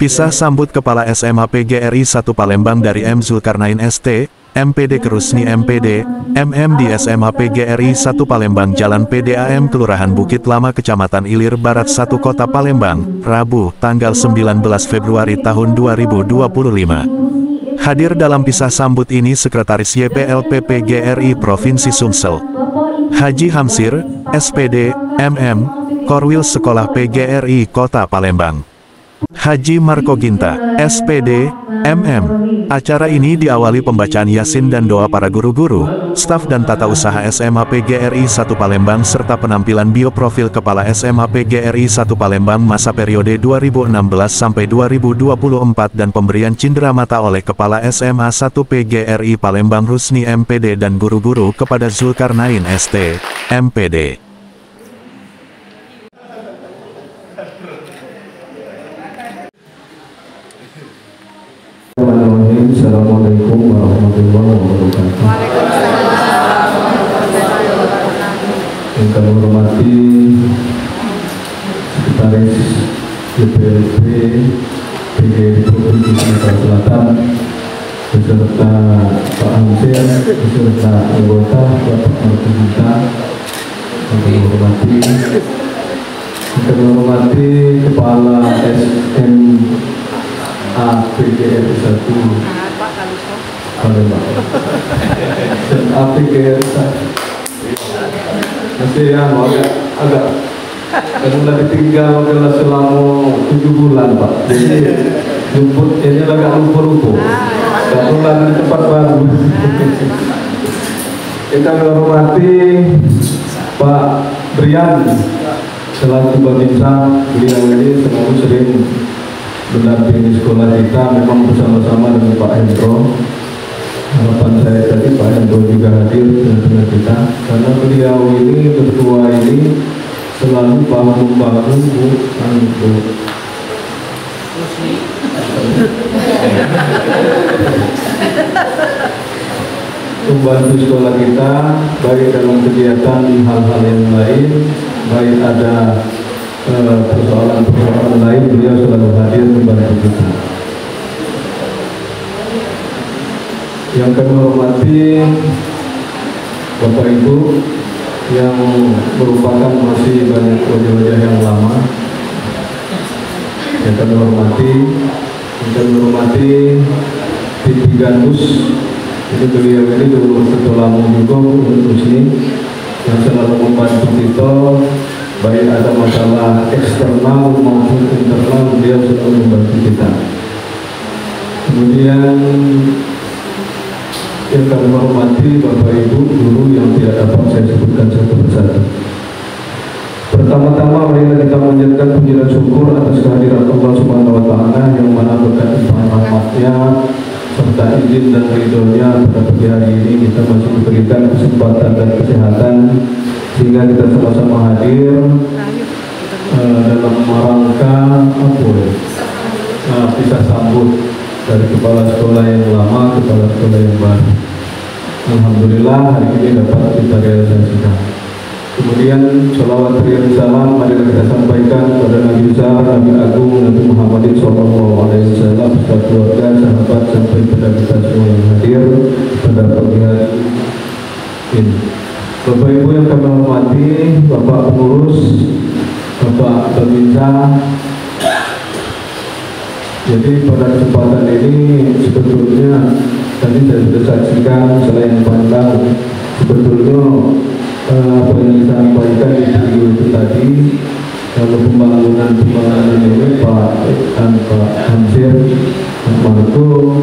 Pisah sambut Kepala SMA PGRI 1 Palembang dari M. Zulkarnain ST, MPD Kerusni MPD, MM di SMA PGRI 1 Palembang Jalan PDAM Kelurahan Bukit Lama Kecamatan Ilir Barat 1 Kota Palembang, Rabu, tanggal 19 Februari tahun 2025. Hadir dalam pisah sambut ini Sekretaris YPLP PGRI Provinsi Sumsel, Haji Hamsir, SPD, MM, Korwil Sekolah PGRI Kota Palembang, Haji Marco Ginta, SPD, MM. Acara ini diawali pembacaan Yasin dan doa para guru-guru, staf dan tata usaha SMA PGRI 1 Palembang serta penampilan bioprofil Kepala SMA PGRI 1 Palembang masa periode 2016 sampai 2024 dan pemberian cenderamata oleh Kepala SMA 1 PGRI Palembang Rusni MPD dan guru-guru kepada Zulkarnain ST, MPD. Assalamualaikum warahmatullahi wabarakatuh. Yang kami hormati Sekretaris YPLP PGRI Provinsi Sumatera Selatan beserta Pak Hamsir, beserta anggota Bapak Marco Ginta, yang kami hormati. Yang kami hormati Kepala SMA PGRI 1 Palembang. PGRI 1. Masih ya, agak karena ditinggal kelas selama 7 bulan Pak. Jadi jemput ini agak lupa-lupa. Dan pulang di tempat baru. Kita menghormati Pak Brian selaku Babinsa. Beliau ini selalu sering mendampingi sekolah kita, memang bersama-sama dengan Pak Hendro. Harapan saya tadi Pak Hendro juga hadir dengan kita, karena beliau ini berdua ini selalu bangun-bangun membantu sekolah kita, baik dalam kegiatan hal-hal yang lain, baik ada persoalan-persoalan lain, beliau selalu hadir membantu kita. Yang kami hormati Bapak Ibu yang merupakan masih banyak wajah-wajah yang lama, yang kami hormati Titi Gandus. Jadi beliau ini dulu ketua juga untuk sini yang selalu membantu kita, baik ada masalah eksternal maupun internal, beliau selalu membantu kita. Kemudian yang kami hormati Bapak Ibu guru yang tidak dapat saya sebutkan satu persatu. Pertama-tama marilah kita menjadikan puji dan syukur atas kehadiran Allah Subhanahu wa Ta'ala yang mana berkat limpahan rahmatnya serta izin dan ridhonya pada pagi hari ini kita masih diberikan kesempatan dan kesehatan sehingga kita sama-sama hadir dalam rangka pisah sambut dari kepala sekolah yang lama, kepala sekolah yang baru. Alhamdulillah hari ini dapat kita realisasikan. Kemudian sholawat dan salam mari kita sampaikan kepada Nabi besar, Nabi Agung, Nabi Muhammad SAW beserta keluarga, sahabat sampai pada kita semua yang hadir pada pagi hari ini. Bapak Ibu yang kami hormati, Bapak pengurus, Bapak pemirsa. Jadi pada kesempatan ini sebetulnya tadi saya sudah saksikan selain pandang sebetulnya apa yang disampaikan di video itu tadi, kalau pembangunan ini Pak Hamsir, Pak Marco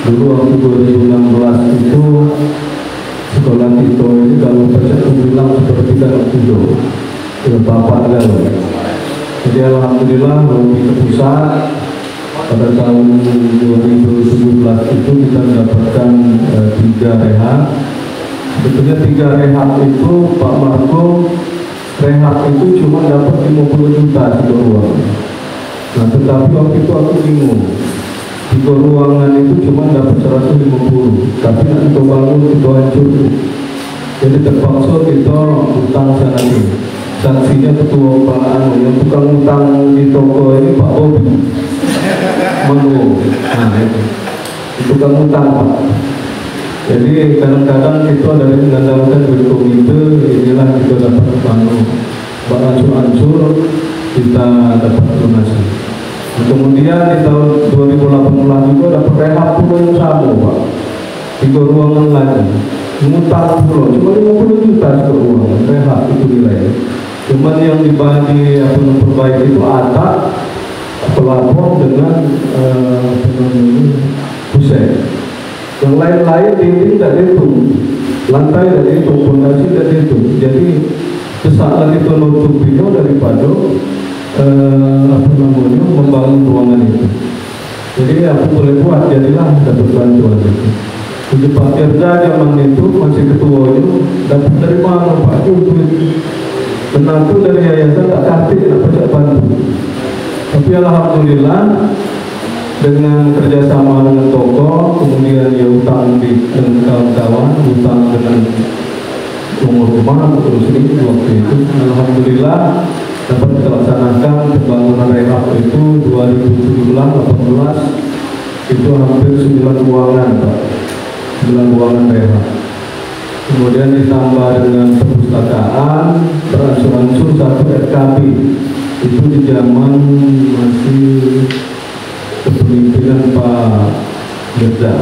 dulu waktu 2016 itu sekolah kita ini kalau saya bilang seperti dalam video Bapak galau. Jadi alhamdulillah melalui ke pusat pada tahun 2017 itu kita mendapatkan 3 rehab. Sebetulnya 3 rehab itu Pak Marco rehab itu cuma dapat 50 juta 3 ruangan. Nah tetapi waktu itu aku bingung, 3 ruangan itu cuma dapat 150, tapi nanti kita bangun itu hancur. Jadi terpaksa kita utang sana ini. Sanksinya ketua pengelolaan yang tukang utang di toko ini Pak Bobi. menu. Nah itu kamu Pak. Jadi kadang-kadang itu ada yang mengandalkan dari komite, inilah kita dapat beransur-ansur kita dapat donasi. Nah, kemudian di tahun 2018 juga dapat rehab pulau yang sama Pak, 3 ruangan lagi, ngutang pulau cuma 50 juta ruangan rehab itu nilainya. Cuman yang dibagi perbaiki itu atap, pelapor dengan pusat. Yang lain-lain dinding tidak dihitung, lantai tidak dihitung, fondasi tidak dihitung. Jadi sesaat itu nutup itu daripada membangun ruangan itu. Jadi aku boleh buat, jadilah dapat bantuan itu. Untuk Pak Firda zaman itu masih ketua itu dapat dari mana Pak Jumit? Menantu dari yayasan tak kasih, tak bantu. Tapi alhamdulillah dengan kerjasama dengan toko, kemudian ya utang dengan kawan-kawan, utang dengan rumah terus ini waktu itu, alhamdulillah dapat dilaksanakan pembangunan rehab itu 2017-18 itu hampir 9 ruangan Pak, 9 ruangan rehab. Kemudian ditambah dengan perpustakaan, beransur-ansur 1 RKB itu di zaman masih kepemimpinan Pak Firda.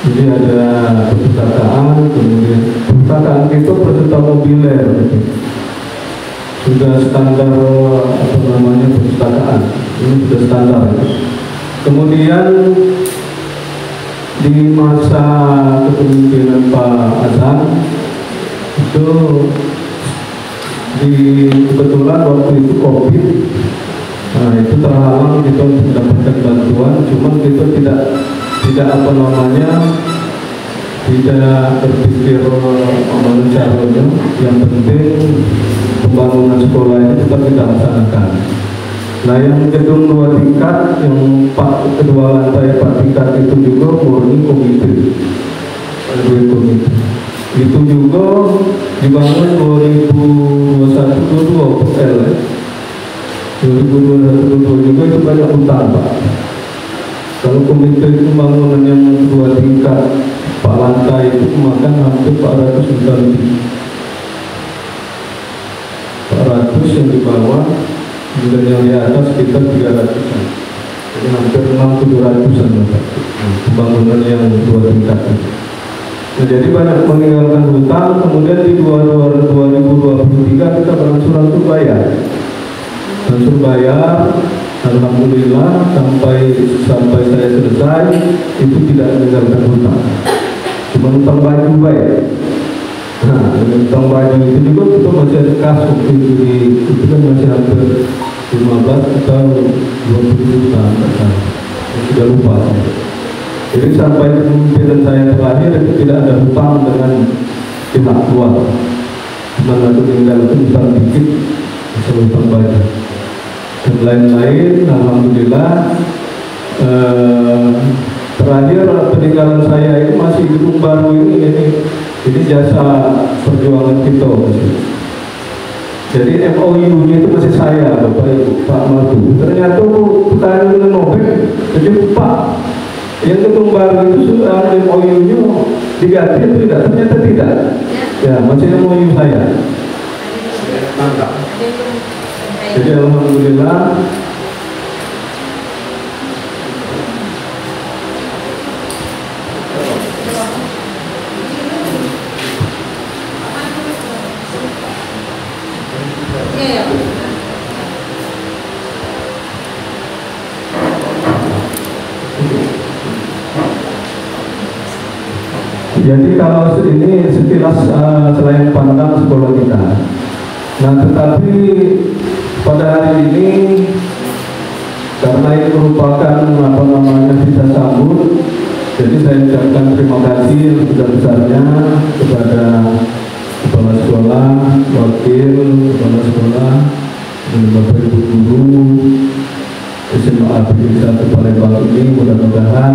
Jadi ada perpustakaan, kemudian perpustakaan itu berserta mobiler, sudah standar perpustakaan, ini sudah standar. Kemudian di masa kepemimpinan Pak Azan itu kebetulan waktu itu COVID. Nah itu terhalang kita mendapatkan bantuan, cuman kita tidak tidak berpikir caranya. Yang penting pembangunan sekolah ini tetap kita laksanakan. Nah yang gedung 2 tingkat, yang kedua lantai 4 tingkat itu juga murni komite. Itu juga dibangun 2021-22 PL. 2022 juga itu banyak utang Pak. Kalau komite itu bangunan yang 2 tingkat 4 lantai itu makan hampir 400 juta lebih. 400 yang di bawah dan yang di atas sekitar 300-an. Jadi hampir 600-700-an Pak. Pembangunan yang 2 tingkat itu. Nah, jadi banyak meninggalkan hutang. Kemudian di 2023 kita beransur-ansur bayar. Langsung bayar, alhamdulillah sampai saya selesai itu tidak meninggalkan hutang. Cuma hutang baju baik. Nah, hutang baju itu juga kita masih ada kas waktu itu kan masih hampir 15 atau 20 juta, sudah lupa. Jadi sampai kemungkinan saya terakhir itu tidak ada hutang dengan pihak luar. Cuma ada meninggalkan hutang dikit, masalah hutang baju. Dan lain-lain, alhamdulillah terakhir peninggalan saya itu masih gedung baru ini jasa perjuangan kita. Jadi MOU-nya itu masih saya, Bapak Ibu, Pak Madu. Ternyata pertanyaan dengan Nobel, jadi Pak, yang gedung baru itu sudah MOU-nya diganti atau tidak? Ternyata tidak. Ya, masih MOU saya. Mantap. Jadi alhamdulillah jadi kalau ini sekilas selain pandang sekolah kita. Nah tetapi pada hari ini karena ini merupakan kita sambut, jadi saya ucapkan terima kasih yang sebesar-besarnya kepada kepala sekolah, wakil kepala sekolah, dan Bapak Ibu guru SMA Negeri 1 Palembang ini. Mudah-mudahan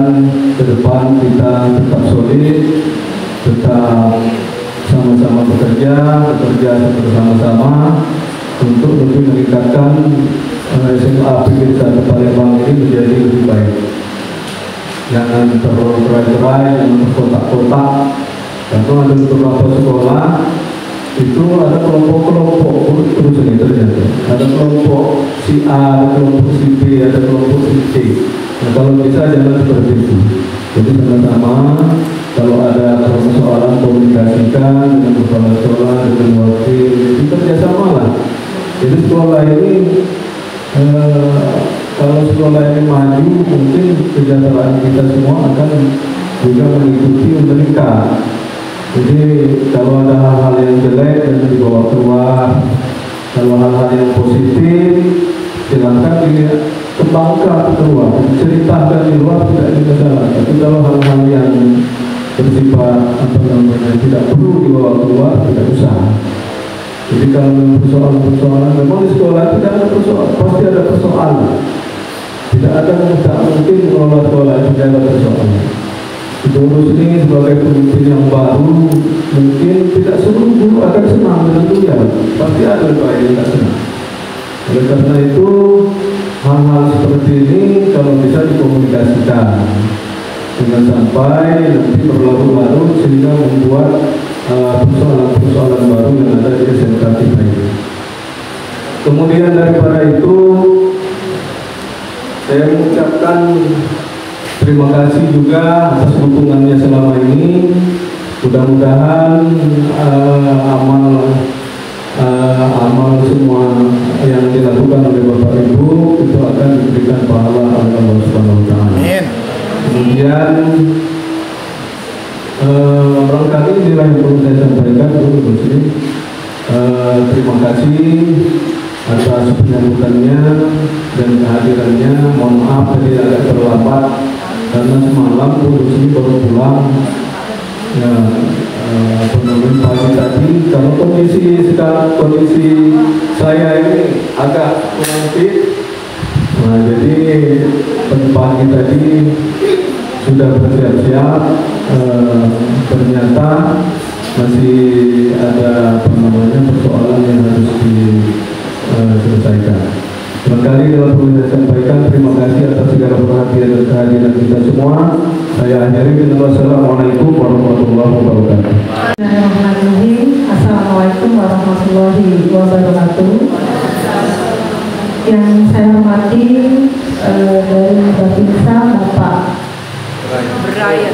ke depan kita tetap solid, tetap sama-sama bekerja bersama-sama untuk lebih meningkatkan SMA PG 1 Palembang ini menjadi lebih baik. Jangan tercerai-cerai, jangan terkotak-kotak. Karena ada beberapa sekolah itu ada kelompok-kelompok terus ini terjadi. Ada kelompok si A, ada kelompok si B, ada kelompok si C. Nah, kalau bisa jangan seperti itu. Jadi sama-sama kalau ada persoalan komunikasikan dengan kepala sekolah, dengan wakil, itu kerjasama lah. Jadi sekolah ini kalau sekolah ini maju, mungkin kesejahteraan kita semua akan juga mengikuti meningkat. Jadi kalau ada hal-hal yang jelek jangan dibawa keluar. Kalau hal-hal yang positif silakan dikembangkan keluar, ceritakan di luar, tidak ada masalah. Tapi kalau hal-hal yang bersifat tidak perlu dibawa keluar, tidak usah. Jadi kalau persoalan-persoalan memang di sekolah tidak ada persoalan, pasti ada persoalan. Tidak ada yang mungkin mengelola sekolah tidak ada persoalan. Guru ini sebagai pemimpin yang baru mungkin tidak seluruh guru akan senang dengan dia, pasti ada yang tidak senang. Oleh karena itu hal-hal seperti ini kalau bisa dikomunikasikan dengan sampai nanti berlarut-larut sehingga membuat persoalan-persoalan baru yang ada di SMK kita ini. Kemudian daripada itu saya mengucapkan terima kasih juga atas dukungannya selama ini. Mudah-mudahan amal semua yang dilakukan oleh Bapak Ibu itu akan diberikan pahala oleh Allah Subhanahu wa taala. Amin. Kemudian barangkali inilah yang perlu saya sampaikan dulu di sini. Terima kasih atas penyambutannya dan kehadirannya. Mohon maaf tadi agak terlambat karena semalam di sini baru pulang. Ya, pagi tadi. Kalau kondisi saya ini agak kurang fit. Nah, jadi pagi tadi sudah bersiap-siap. Ternyata masih ada persoalan yang harus diselesaikan. Barangkali dalam perlu saya sampaikan terima kasih atas segala perhatian dan kehadiran kita semua. Saya akhiri dengan wassalamualaikum warahmatullahi wabarakatuh. Assalamualaikum warahmatullahi wabarakatuh. Yang saya hormati dari Babinsa Bapak Brian.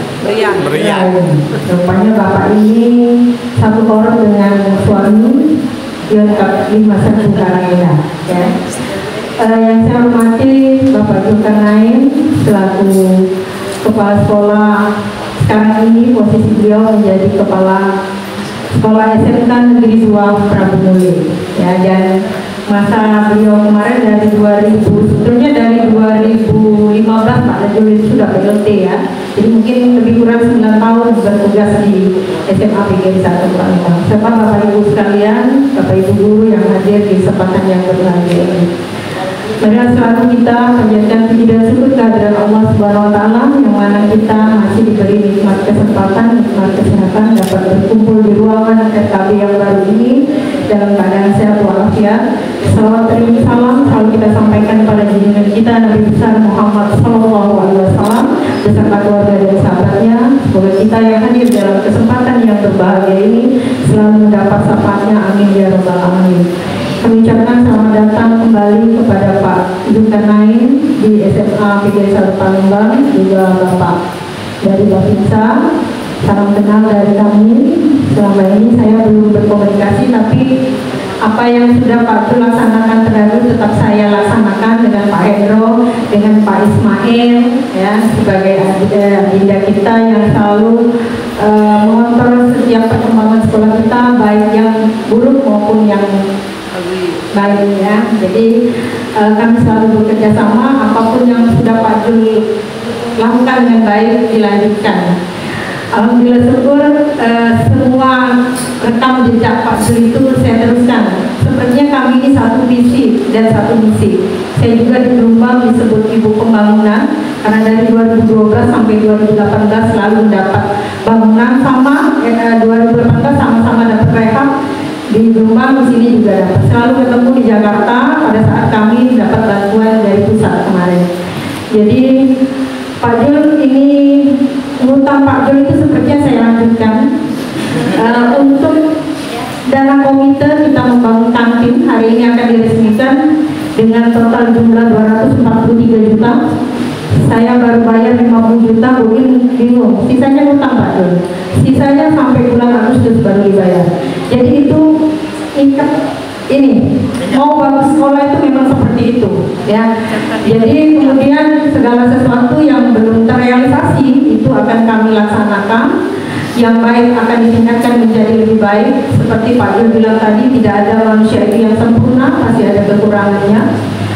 Rupanya Bapak ini satu orang dengan suami di masa Zulkarnain, ya. Yang saya hormati Bapak Zulkarnain selaku kepala sekolah, sekarang ini posisi beliau menjadi kepala sekolah SMK Negeri 2 Prabu Muli, ya. Dan masa beliau kemarin dari 2015 Pak Lajuli sudah PLT, ya. Jadi mungkin lebih kurang 9 tahun bertugas di SMA PG 1 Palembang. Serta Bapak Ibu sekalian, Bapak Ibu guru yang hadir di kesempatan yang berbahagia ini. Marilah selalu kita panjatkan puji dan syukur kehadirat Allah Subhanahu wa taala yang mana kita masih diberi nikmat kesempatan, nikmat kesehatan dapat berkumpul di ruangan RKB yang baru ini dalam keadaan sehat walafiat. Salawat dan salam selalu kita sampaikan pada junjungan kita Nabi besar Muhammad SAW beserta keluarga dan sahabatnya. Semoga kita yang hadir dalam kesempatan yang berbahagia ini selalu mendapat syafaatnya. Amin ya rabbal alamin. Kami ucapkan selamat datang kembali kepada Pak Zulkarnain di SMA PG 1 Palembang, juga Bapak dari Babinsa. Salam kenal dari kami. Selama ini saya belum berkomunikasi, tapi apa yang sudah Pak Zul laksanakan terdahulu tetap saya laksanakan dengan Pak Hendro, dengan Pak Ismail, ya, sebagai agenda kita yang selalu mengontrol setiap perkembangan sekolah kita, baik yang buruk maupun yang baik, ya. Jadi kami selalu bekerja sama, apapun yang sudah Pak Zul lakukan dengan baik dilanjutkan. Alhamdulillah syukur semua rekam jejak Pak Zul itu saya teruskan. Sepertinya kami ini satu visi dan satu misi. Saya juga di Perumbang disebut Ibu Pembangunan karena dari 2012 sampai 2018 selalu mendapat bangunan sama, 2018 sama-sama dapat rehab. di Jombang, di sini juga dapat. Selalu ketemu di Jakarta pada saat kami dapat bantuan dari pusat kemarin. Jadi Pak Jul ini, ngutang Pak Jul itu sepertinya saya lanjutkan. Untuk dana komite kita membangun kantin hari ini akan diresmikan dengan total jumlah 243 juta. Saya baru bayar 50 juta, mungkin bingung. Sisanya utang Pak Jul. Sisanya sampai bulan Agustus baru dibayar. Jadi itu ini mau bagus sekolah itu memang seperti itu, ya. Jadi kemudian segala sesuatu yang belum terrealisasi itu akan kami laksanakan. Yang baik akan ditingkatkan menjadi lebih baik. Seperti Pak Jul bilang tadi, tidak ada manusia itu yang sempurna, masih ada kekurangannya.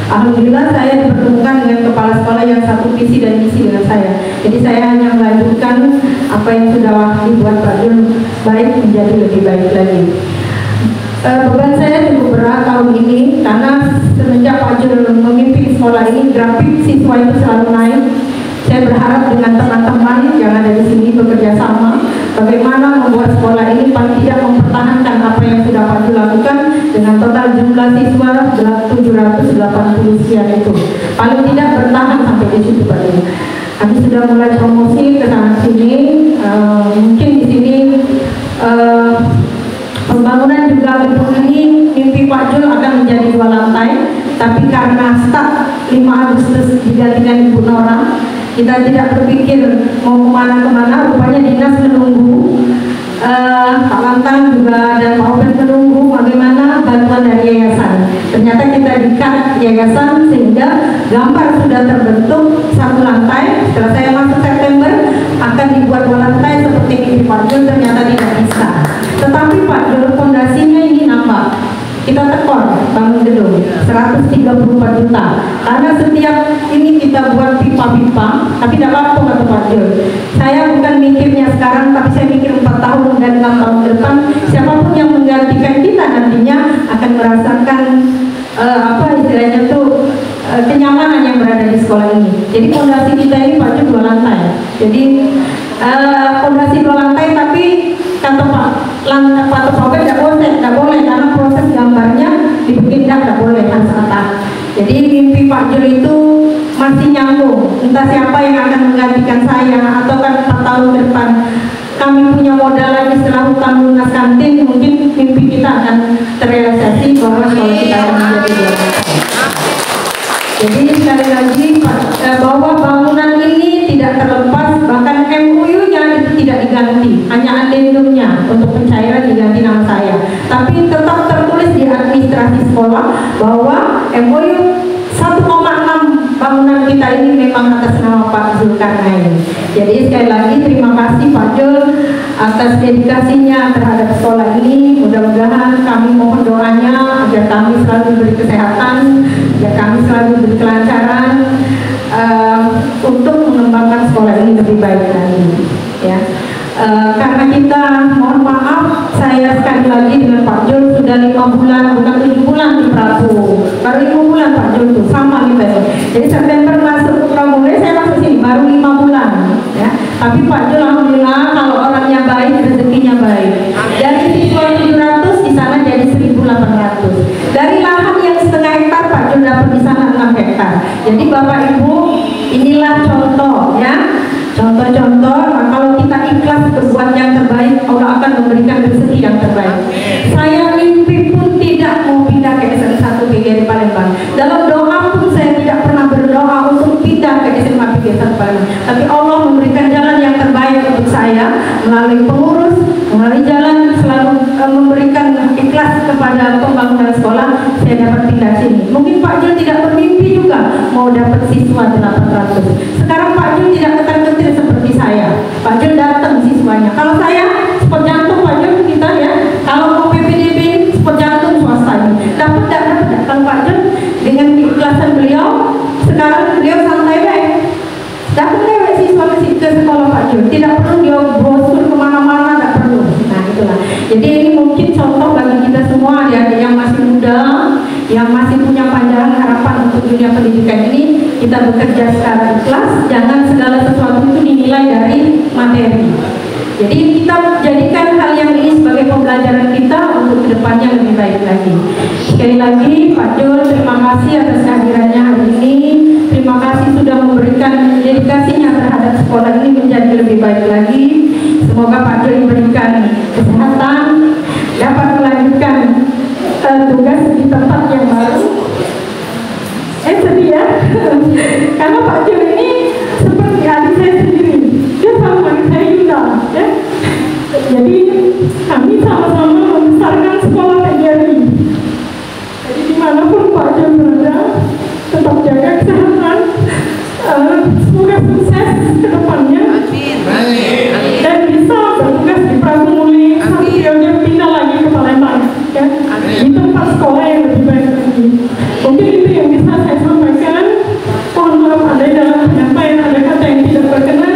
Alhamdulillah saya dipertemukan dengan kepala sekolah yang satu visi dan misi dengan saya. Jadi saya hanya melanjutkan apa yang sudah dibuat Pak Jul baik menjadi lebih baik lagi. Beban saya cukup berat tahun ini karena semenjak Pak Jul memimpin sekolah ini, grafik siswa itu selalu naik. Saya berharap dengan teman-teman yang ada di sini bekerja sama bagaimana membuat sekolah ini paling tidak mempertahankan apa yang sudah Pak Jul lakukan dengan total jumlah siswa 780 sekian itu. Paling tidak bertahan sampai di situ Pak Jul. Kami sudah mulai promosi ke sana sini. Mungkin di sini pembangunan juga gedung ini mimpi Pak Jul akan menjadi 2 lantai, tapi karena start 5 Agustus digantikan Ibu Nora, kita tidak berpikir mau kemana-kemana. Rupanya dinas menunggu, Pak Lantang juga dan Pak Obed menunggu bagaimana bantuan dari yayasan. Ternyata kita di-cut yayasan sehingga gambar sudah terbentuk 1 lantai. Setelah saya masuk September akan dibuat 2 lantai seperti mimpi Pak Jul, ternyata tidak bisa. Tetapi Pak Jul fondasinya ini nambah. Kita tekor bangun gedung 134 juta karena setiap ini kita buat pipa-pipa, tapi tidak apa-apa kata Pak Jul. Saya bukan mikirnya sekarang, tapi saya mikir 4 tahun dan 6 tahun ke depan siapapun yang menggantikan kita nantinya akan merasakan apa istilahnya tuh kenyamanan yang berada di sekolah ini. Jadi fondasi kita ini Pak Jul 2 lantai. Jadi fondasi 2 lantai, tapi kata Pak Obed tidak boleh karena proses gambarnya dibikin tidak boleh harus atas. Jadi mimpi Pak Jul itu masih nyambung. Entah siapa yang akan menggantikan saya atau kan 4 tahun ke depan kami punya modal lagi setelah utang lunas kantin, mungkin mimpi kita akan terrealisasi bahwa sekolah kita akan menjadi 2 lantai. Jadi sekali lagi bahwa bangunan ini tidak terlepas, bahkan MOU-nya itu tidak diganti, hanya adendumnya untuk pencairan diganti nama saya, tapi tetap tertulis di administrasi sekolah bahwa MOU 1,6 bangunan kita ini memang atas nama Pak Zulkarnain. Jadi sekali lagi terima kasih Pak Jul atas dedikasinya terhadap sekolah ini. Mudah-mudahan kami mohon doanya agar kami selalu diberi kesehatan, agar kami selalu diberi kelancaran untuk mengembangkan sekolah ini lebih baik lagi. Ya. Karena kita, mohon maaf, saya sekali lagi dengan Pak Jul sudah 5 bulan, bukan 7 bulan di Prabu, baru 5 bulan Pak Jul itu sama kita. Jadi September masuk ke Prabu, saya masuk sini baru 5 bulan, ya. Tapi Pak Jul alhamdulillah kalau orangnya baik, rezekinya baik. Dari siswa 700 di sana jadi 1.800. Dari lahan yang setengah hektar Pak Jul dapat di sana 6 hektar. Jadi Bapak Ibu, inilah contoh, ya. Contoh-contoh, kalau kita ikhlas berbuat yang terbaik, Allah akan memberikan rezeki yang terbaik. Saya mimpi pun tidak mau pindah ke SMA 1 PGRI Palembang. Dalam doa pun saya tidak pernah berdoa untuk pindah ke SMA PGRI 1 Palembang. Tapi Allah memberikan jalan yang terbaik untuk saya melalui pengurus, melalui jalan selalu memberikan ikhlas kepada pembangunan sekolah. Saya dapat pindah sini. Mungkin Pak Jul tidak bermimpi juga mau dapat siswa 800. Sekarang Pak Jul tidak ketar-ketir seperti saya. Pak Jul datang siswanya. Kalau saya sport jantung Pak Jul kita ya. Kalau mau PPDB sport jantung swasta ini. Dapat tidak? Kalau Pak Jul dengan keikhlasan beliau, sekarang beliau santai baik. Datang lewat siswa ke sekolah Pak Jul. Tidak perlu dia brosur kemana-mana, tidak perlu. Nah itulah. Jadi ini mungkin contoh bagi kita semua ya, yang masih muda, yang masih punya pandangan harapan untuk dunia pendidikan ini. Kita bekerja secara ikhlas, jangan segala sesuatu itu dinilai dari materi. Jadi kita jadikan hal yang ini sebagai pembelajaran kita untuk kedepannya lebih baik lagi. Sekali lagi Pak Jul, terima kasih atas kehadirannya hari ini. Terima kasih sudah memberikan dedikasinya terhadap sekolah ini menjadi lebih baik lagi. Semoga Pak Jul diberikan kesehatan, dapat melanjutkan tugas di tempat yang baru. Sedih ya, karena Pak Jul ini seperti adik saya sendiri. Dia sama adik saya Yunda, ya. Jadi kami sama-sama membesarkan sekolah PGRI. Jadi dimanapun Pak Jul berada, tetap jaga kesehatan. Semoga sukses ke depannya. Dan bisa bertugas di Prabumuli sampai dia pindah lagi ke Palembang, ya. Di tempat sekolah yang lebih baik lagi. Mungkin itu yang bisa saya sampaikan. Mohon maaf ada dalam penyampaian ada kata yang tidak berkenan.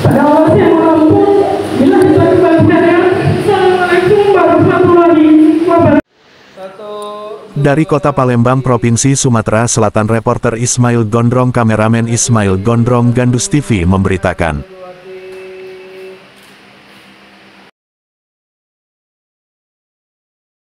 Pada Allah yang mampu. Bila itu kembali saya. Assalamualaikum warahmatullahi wabarakatuh. Dari Kota Palembang, Provinsi Sumatera Selatan, reporter Ismail Gondrong, kameramen Ismail Gondrong, Gandus TV memberitakan.